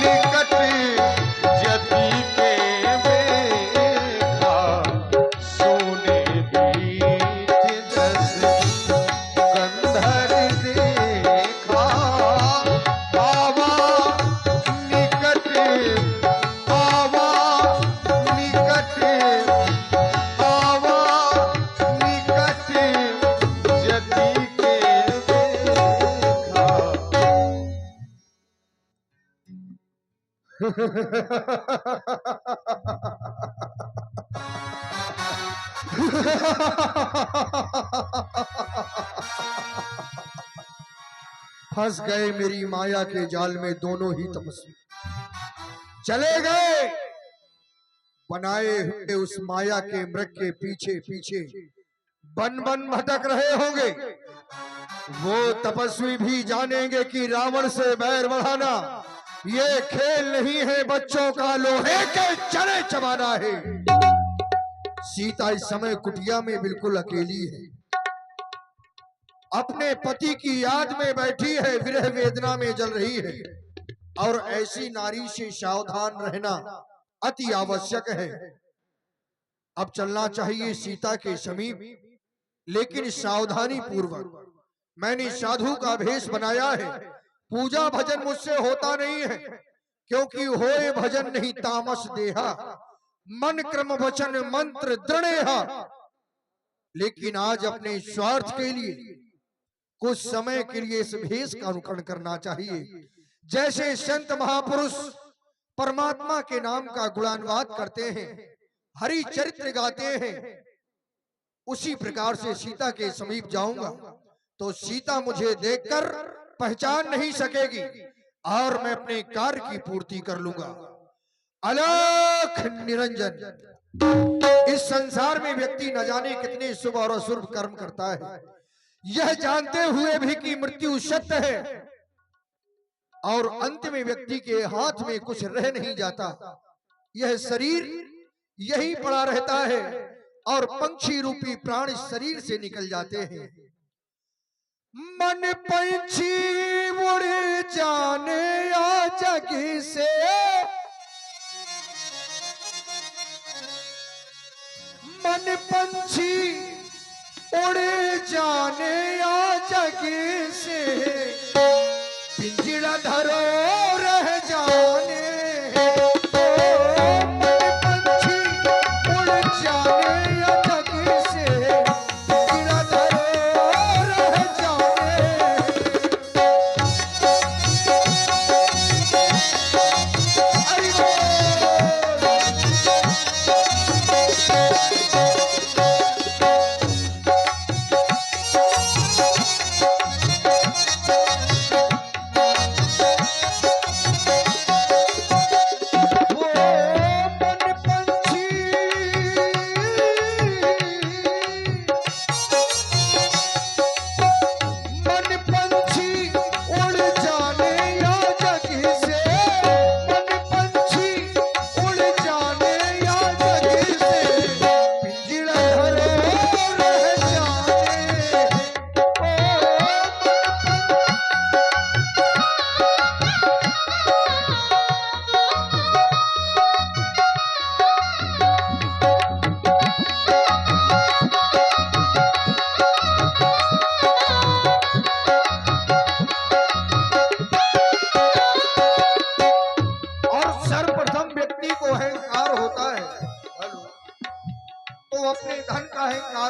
निकट जति के देखा, सोने बीच जस गंधर देखा। आवा निकट, आवा निकट, आवा निकट जति के देखा। फंस गए मेरी माया के जाल में दोनों ही तपस्वी, चले गए बनाए हुए उस माया के मृग के पीछे पीछे बन बन भटक रहे होंगे। वो तपस्वी भी जानेंगे कि रावण से बैर बढ़ाना ये खेल नहीं है, बच्चों का लोहे के चने चबाना है। सीता इस समय कुटिया में बिल्कुल अकेली है, अपने पति की याद में बैठी है, विरह वेदना में जल रही है। और ऐसी नारी से सावधान रहना अति आवश्यक है। अब चलना चाहिए सीता के समीप, लेकिन सावधानी पूर्वक। मैंने साधु का भेष बनाया है, पूजा भजन मुझसे होता नहीं है, क्योंकि होए भजन नहीं तामस देहा, मन क्रम वचन मंत्र दृढ़ेहा। लेकिन आज अपने स्वार्थ के लिए कुछ समय के लिए इस भेष का अनुकरण करना चाहिए। जैसे संत महापुरुष परमात्मा के नाम का गुणानुवाद करते हैं, हरि चरित्र गाते हैं, उसी प्रकार से सीता के समीप जाऊंगा तो सीता मुझे देखकर पहचान नहीं सकेगी और मैं अपने कार्य की पूर्ति कर लूंगा। अलख निरंजन। इस संसार में व्यक्ति न जाने कितने शुभ और अशुभ कर्म करता है, यह जानते हुए भी कि मृत्यु सत्य है और अंत में व्यक्ति के हाथ में कुछ रह नहीं जाता। यह शरीर यही पड़ा रहता है और पंछी रूपी प्राण इस शरीर से निकल जाते हैं। मन पंछी उड़ जाने आ जग से, मन पंछी उड़ जाने आ जग से, पिंजरा धरो रह जाने।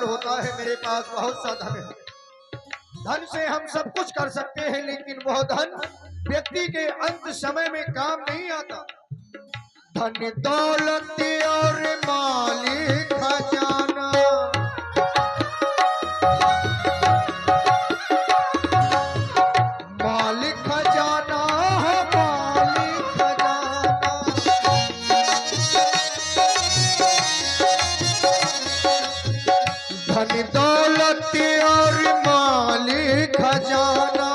होता है मेरे पास बहुत सा धन है, धन से हम सब कुछ कर सकते हैं, लेकिन वह धन व्यक्ति के अंत समय में काम नहीं आता। धन दौलत और मालिक खजाना, मालिक खजाना, मालिक खजाना, धन दौलत और मालिक खजाना,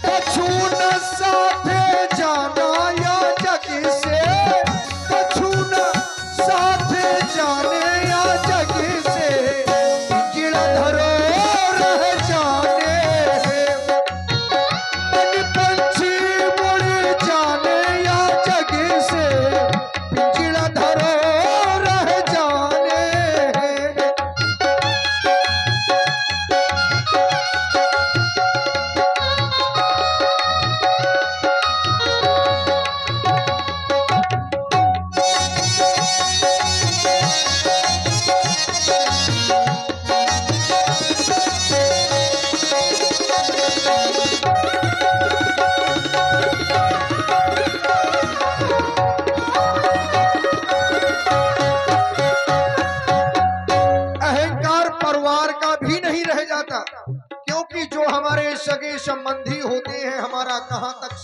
कछु न साथे जाना या जग से, कछु न साथे जाने या जग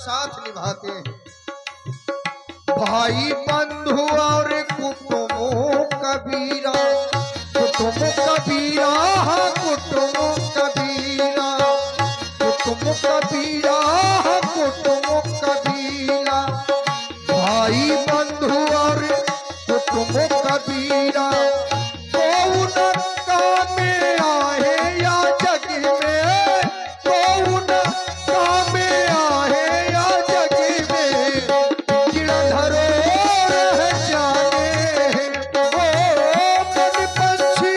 साथ निभाते हैं। भाई बंधु और कुटुंबों कबीरा, कुटुंब कबीरा, कुटुंब कबीरा, कुटुंब कबीरा, कुटुंब कबीरा, भाई बंधु और कुटुंब कबीरा, कौन काम में आए या जग में, कौन काम में आए या जग में, गिरधरो रह जाने, ओ मन पंछी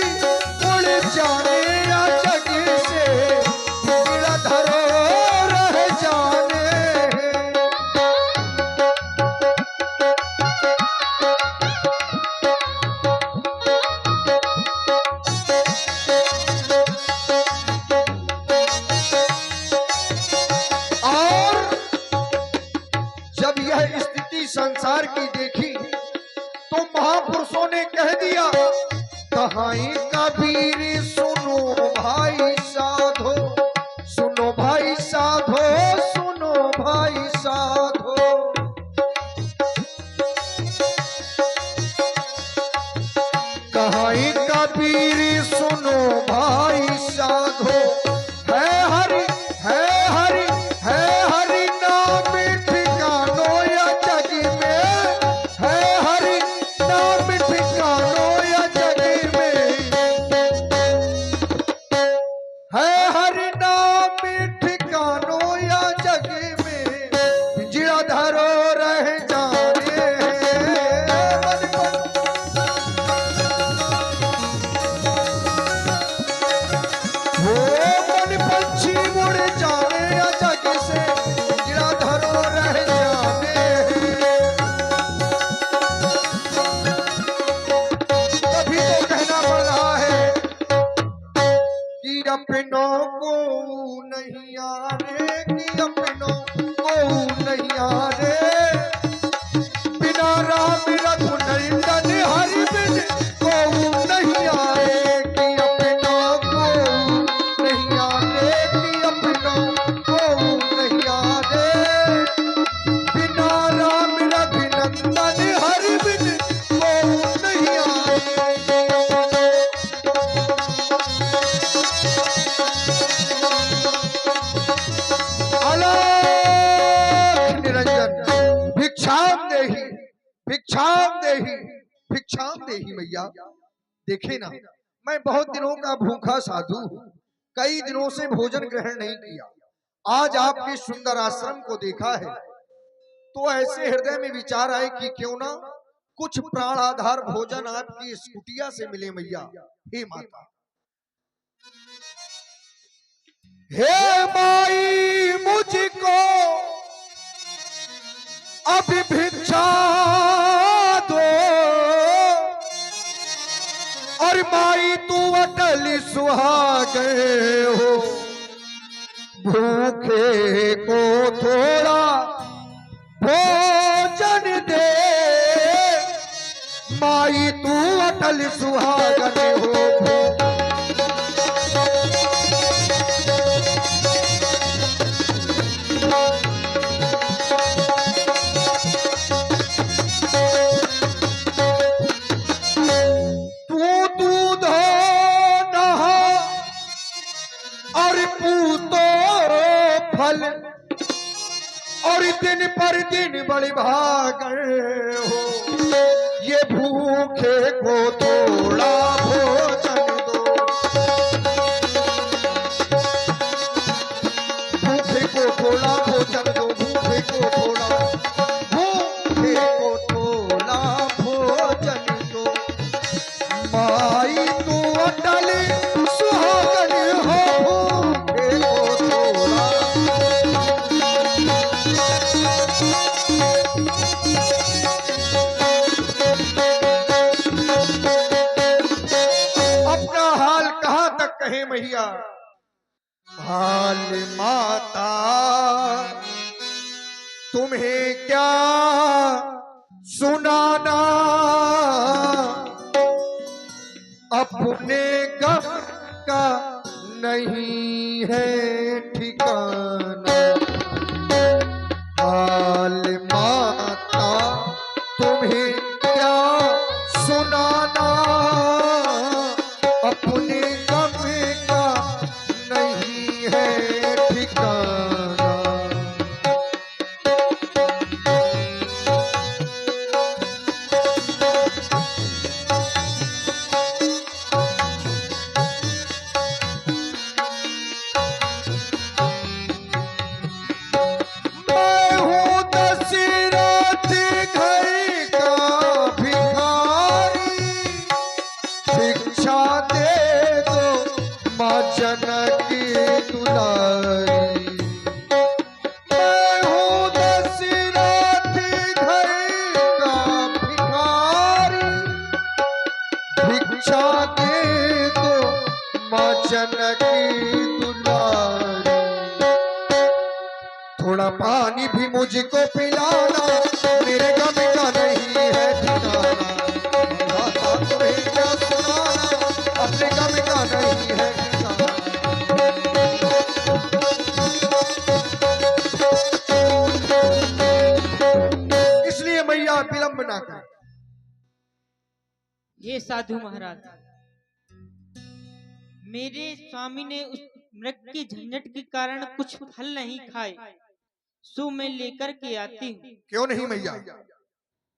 उड़ जाने या जग से, गिरधरो रह जाने। जब यह स्थिति संसार की देखी तो महापुरुषों ने कह दिया, कहाई कबीर सुनो भाई साधो, सुनो भाई साधो, सुनो भाई साधो, कहाई कबीर सुनो भाई साधो, है हरि, है हरि, है हरि नाम ठिकानो या जग में, है हरि नाम ठिकानो या जग में, है हरि नाम ठिकानो या जग में, पिंजरा धरो रह जाने मन को, वो मन पंछी उड़ जाने या जग से, पिंजरा धरो रह जाने। तभी तो कहना पड़ रहा है कि अपनों को नहीं आने, कि अपनों को नहीं आने, बिना राम रघुनंदन हरि बिन को नहीं आए, कि अपनों को नहीं आने, कि अपनों को नहीं आने, बिना राम रघुनंदन हरि बिन को नहीं आए। अलख निरंजन भिक्षाम देहि, भिक्षाम देहि, भिक्षाम देहि मैया। देखे ना, मैं बहुत दिनों का भूखा साधु हूँ, कई दिनों से भोजन ग्रहण नहीं किया, आज आपके सुंदर आश्रम को देखा है तो ऐसे हृदय में विचार आए कि क्यों ना कुछ प्राण आधार भोजन आपकी इस कुटिया से मिले मैया। हे माता, हे माई मुझको अभी भिक्षा दो, और माई तू अटल सुहागे हो, भूखे को थोड़ा भोजन दे, माई तू अटल सुहागन हो। फल और दिन पर दिन बड़ी भागर हो, ये भूखे को थोड़ा भोजन दो, भूखे को थोड़ा भोजन दो, भूखे को थोड़ा, भूखे को थोड़ा भोजन दो, माई तू अटल सुहागन हो, भूखे को थोड़ा। अपना हाल कहां तक कहे मैया, हाल माता तुम्हें क्या सुनाना, अपने गम का नहीं है ठिकाना, सकता, तुम्हें क्या सुनाना, अपने गम का नहीं है ठिकाना। मैं हूँ दशरथ घर का भिखारी, भिक्षा दे दो माँ जनकी दुलारी। मैं हूँ दशरथ घर का भिखारी, भिक्षा दे दो माँ जनकी दुलारी। थोड़ा पानी भी मुझको पिलाना, मेरे गम का नहीं है ठिकाना। माता तुम्हें क्या सुनाना, अपने गम का नहीं है ठिकाना। इसलिए मैया विलंब ना करें। ये साधु महाराज, मेरे स्वामी ने उस मृग के झंझट के कारण कुछ फल नहीं खाए, सो मैं लेकर के आती हूँ। क्यों नहीं मैया,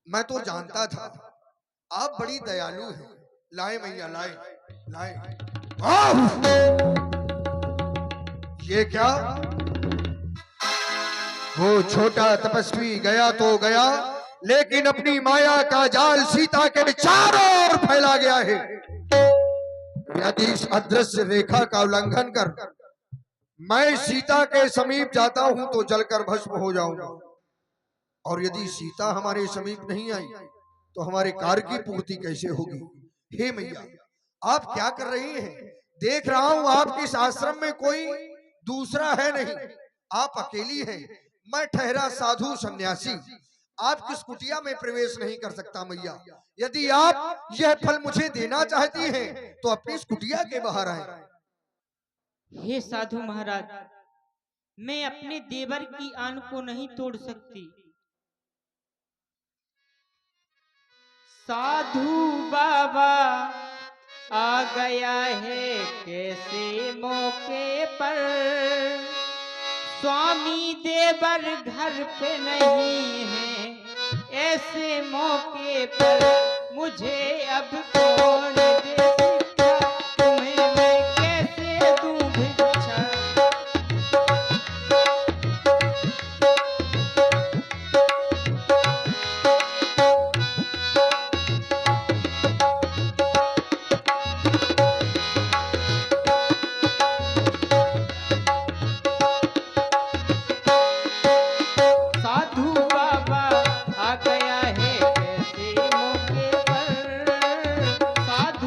मैं तो जानता था आप बड़ी दयालु हैं। लाए मैया, लाए लाए। ये क्या? वो छोटा तपस्वी गया तो गया, लेकिन अपनी माया का जाल सीता के चारों ओर फैला गया है। यदि इस अदृश्य रेखा का उल्लंघन कर मैं सीता के समीप जाता हूं तो जलकर भस्म हो जाऊंगा, और यदि सीता हमारे समीप नहीं आई तो हमारे कार्य की पूर्ति कैसे होगी? हे मैया, आप क्या कर रही हैं? देख रहा हूं आपके इस आश्रम में कोई दूसरा है नहीं, आप अकेली हैं। मैं ठहरा साधु सन्यासी आपकी इस कुटिया में प्रवेश नहीं कर सकता मैया। यदि आप यह फल मुझे देना चाहती हैं तो अपनी इस कुटिया के बाहर आए। हे साधु महाराज, मैं अपने देवर की आन को नहीं तोड़ सकती। साधु बाबा आ गया है कैसे मौके पर, स्वामी देवर घर पे नहीं है, ऐसे मौके पर मुझे अब कौन दे शिक्षा, तुम्हें मैं कैसे दूं भिक्षा। साधु बाबा आ गया है कैसे मौके पर, साधु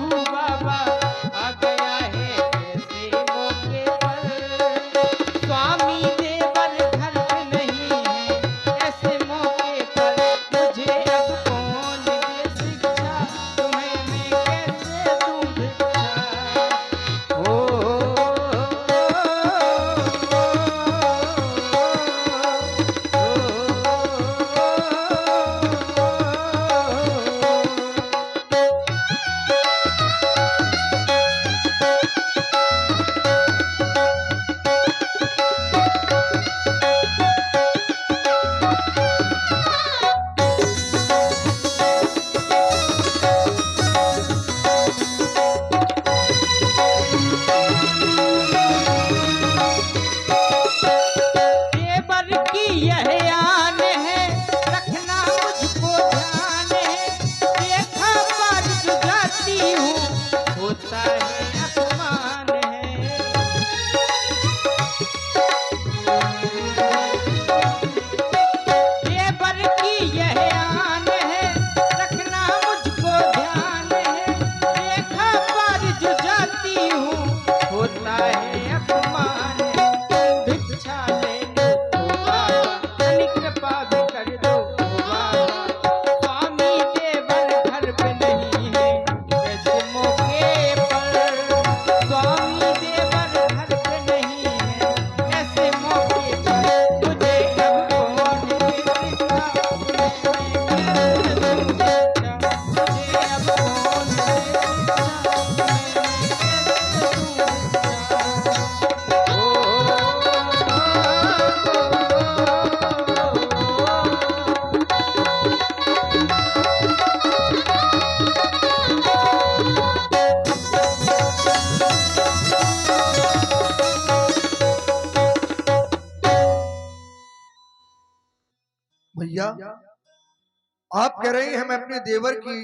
आप कह रही हैं मैं अपने देवर की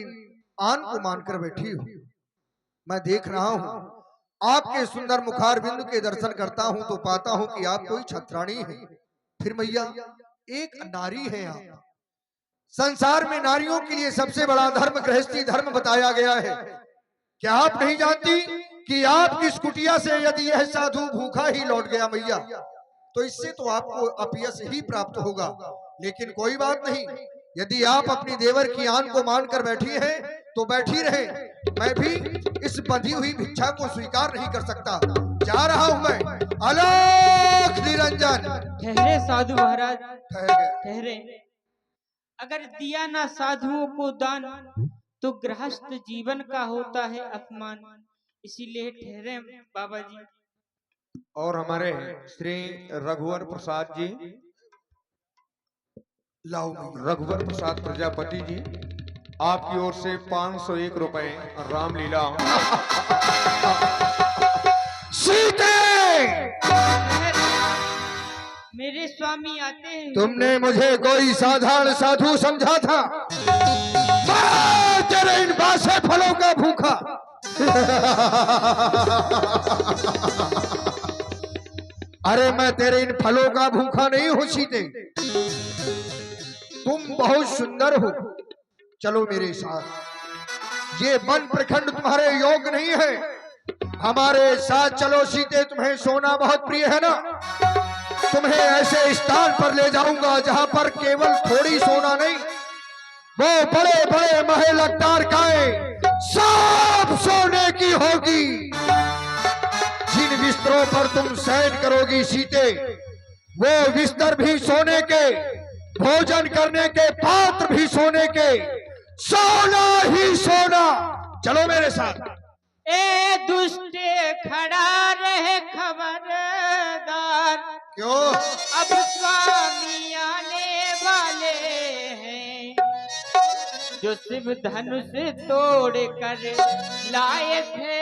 आन को मानकर बैठी हूँ। मैं देख रहा हूँ आपके सुंदर मुखार बिंदु के दर्शन करता हूँ तो पाता हूँ कि आप कोई छत्राणी है। फिर मैया एक नारी है आप। संसार में नारियों के लिए सबसे बड़ा धर्म गृहस्थी धर्म बताया गया है। क्या आप नहीं जानती कि आपकी इस कुटिया से यदि यह साधु भूखा ही लौट गया मैया तो इससे तो आपको अपयश ही प्राप्त होगा। लेकिन कोई बात नहीं, यदि आप अपनी देवर की आन को मानकर बैठी हैं तो बैठी रहे। मैं भी इस बंधी हुई भिक्षा को स्वीकार नहीं कर सकता। जा रहा हूं मैं। अलख निरंजन। ठहरे साधु महाराज, ठहर गए। ठहरे। अगर दिया ना साधुओं को दान तो गृहस्थ जीवन का होता है अपमान। इसीलिए ठहरे बाबा जी। और हमारे श्री रघुवर प्रसाद जी, लाओ मैया। रघुवर प्रसाद प्रजापति जी, आपकी ओर से 501 रुपए रामलीला। सीते मेरे स्वामी आते हैं। तुमने मुझे कोई साधारण साधु समझा था। मैं तेरे इन बासे फलों का भूखा। अरे मैं तेरे इन फलों का भूखा नहीं हूं सीते। तुम बहुत सुंदर हो, चलो मेरे साथ। ये वन प्रखंड तुम्हारे योग नहीं है, हमारे साथ चलो सीते। तुम्हें सोना बहुत प्रिय है ना, तुम्हें ऐसे स्थान पर ले जाऊंगा जहां पर केवल थोड़ी सोना नहीं, वो बड़े बड़े महल अट्टारकाएं सब सोने की होगी। जिन बिस्तरों पर तुम शयन करोगी सीते, वो बिस्तर भी सोने के, भोजन करने के पात्र भी सोने के, सोना ही सोना। चलो मेरे साथ। ए दुष्ट खड़ा रहे खबरदार, क्यों? अब स्वामी आने वाले हैं। जो शिव धनुष तोड़ कर लाए थे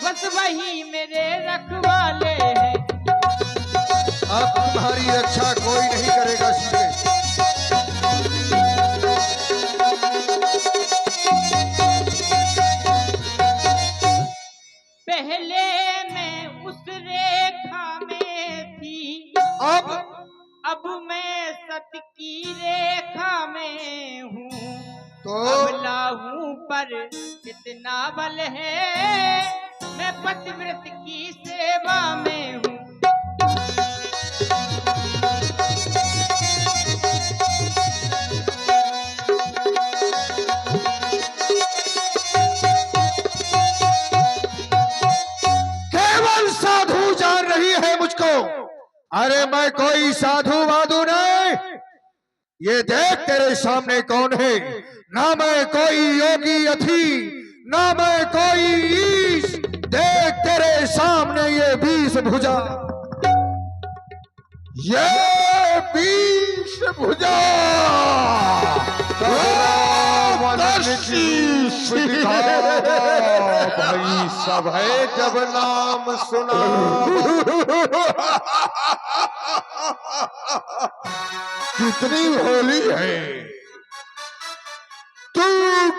बस वही मेरे रखवाले हैं। अब तुम्हारी रक्षा कोई नहीं करेगा सीते। पहले मैं उस रेखा में थी, अब मैं सत की रेखा में हूँ। तो अबला हूँ पर कितना बल है, मैं पतिव्रत की सेवा में हूँ। केवल साधु जान रही है मुझको। अरे मैं कोई साधु वाधु नहीं। ये देख तेरे सामने कौन है। ना मैं कोई योगी अथी, ना मैं कोई ईश। देख तेरे सामने ये 20 भुजा, ये 20 भुजा भाई सब है जब नाम सुना। कितनी होली है तू,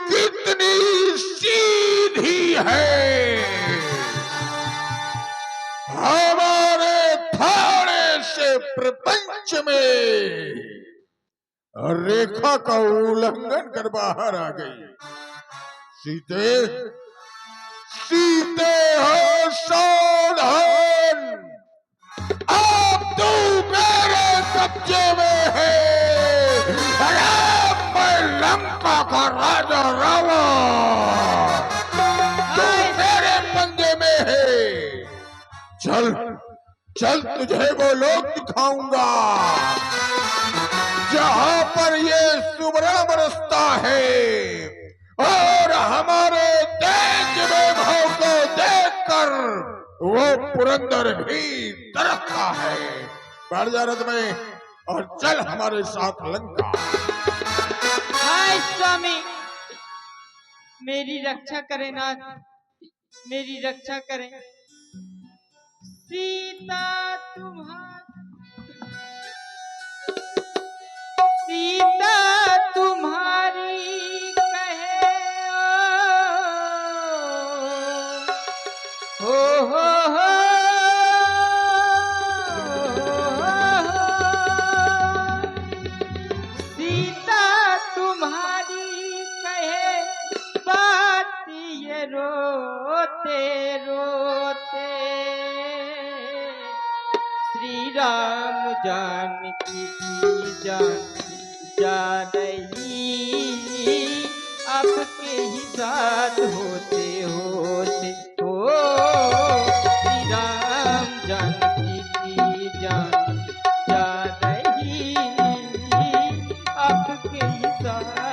कितनी सीधी है। हमारे थाने से प्रपंच में रेखा का उल्लंघन कर बाहर आ गई। सीते, सीते हो सावधान, अब तू मेरे कब्जे में है। अरे मैं लंका का राजा रावण, तू मेरे पंजे में है। चल चल, तुझे वो लोग दिखाऊंगा जहां पर ये सुवर्ण बरसता है और हमारे तेज वैभव को देखकर वो पुरंदर भी तरसता है। बढ़ जा रथ में और चल हमारे साथ लंका। हाय स्वामी, मेरी रक्षा करें नाथ, मेरी रक्षा करें। सीता तुम्हारी रोते रोते श्री राम जानकी की जा रही, आपके ही साथ होते होते हो श्री राम जानकी की जा रही, आपके ही साथ